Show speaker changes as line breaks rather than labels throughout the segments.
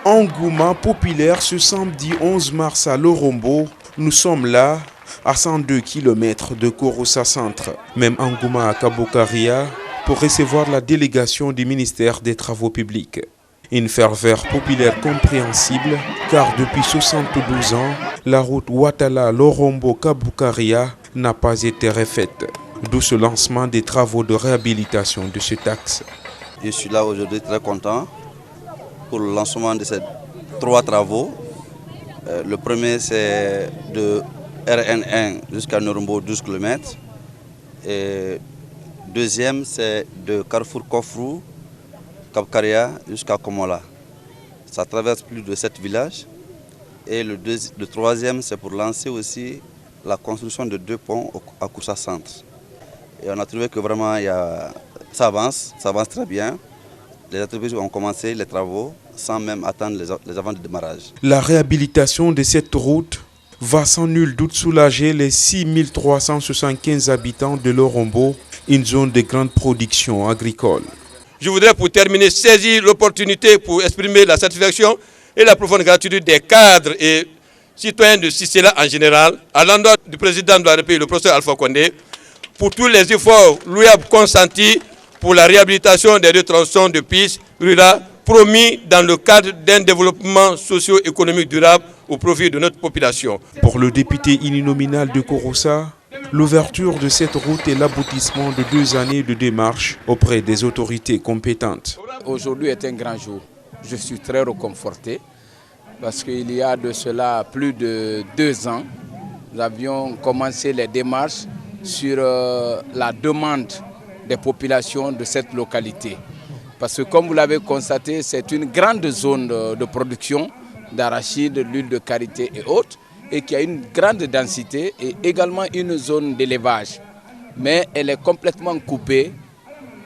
Engouement populaire ce samedi 11 mars à Lorombo. Nous sommes là, à 102 km de Korosa Centre. Même engouement à Kabukaria pour recevoir la délégation du ministère des Travaux publics. Une ferveur populaire compréhensible car depuis 72 ans, la route Ouattala-Lorombo-Kabukaria n'a pas été refaite. D'où ce lancement des travaux de réhabilitation de cet axe.
Je suis là aujourd'hui très content pour le lancement de ces 3 travaux. Le premier c'est de RN1 jusqu'à Lorombo 12 km. Et deuxième c'est de Carrefour Kofrou, Kabukaria jusqu'à Komola. Ça traverse plus de 7 villages. Et le troisième c'est pour lancer aussi la construction de 2 ponts à Korosa Centre. Et on a trouvé que vraiment ça avance très bien. Les entreprises ont commencé les travaux sans même attendre les avant de démarrage.
La réhabilitation de cette route va sans nul doute soulager les 6375 habitants de Lorombo, une zone de grande production agricole.
Je voudrais pour terminer saisir l'opportunité pour exprimer la satisfaction et la profonde gratitude des cadres et citoyens de Sicela en général, à l'endroit du président de la République, le professeur Alpha Condé, pour tous les efforts louables consentis pour la réhabilitation des 2 tronçons de pistes rurales promis dans le cadre d'un développement socio-économique durable au profit de notre population.
Pour le député uninominal de Korosa, l'ouverture de cette route est l'aboutissement de 2 années de démarche auprès des autorités compétentes.
Aujourd'hui est un grand jour. Je suis très réconforté parce qu'il y a de cela plus de 2 ans, nous avions commencé les démarches sur la demande des populations de cette localité. Parce que comme vous l'avez constaté, c'est une grande zone de production d'arachide, d'huile de karité et autres, et qui a une grande densité et également une zone d'élevage. Mais elle est complètement coupée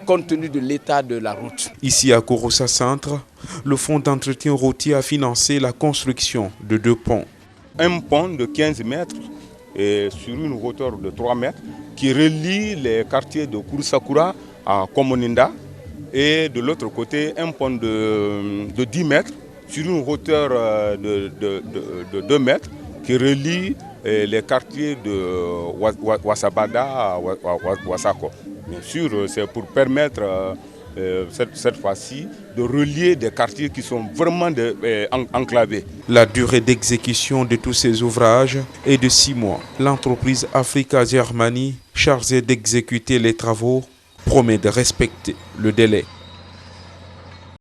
compte tenu de l'état de la route.
Ici à Korosa Centre, le fonds d'entretien routier a financé la construction de 2 ponts.
Un pont de 15 mètres et sur une hauteur de 3 mètres qui relie les quartiers de Kurusakura à Komoninda, et de l'autre côté un pont de 10 mètres sur une hauteur de 2 mètres qui relie les quartiers de Wasabada à Wasako. Bien sûr, c'est pour permettre cette fois-ci de relier des quartiers qui sont vraiment enclavés.
La durée d'exécution de tous ces ouvrages est de 6 mois. L'entreprise Africa Germany, chargée d'exécuter les travaux, promet de respecter le délai.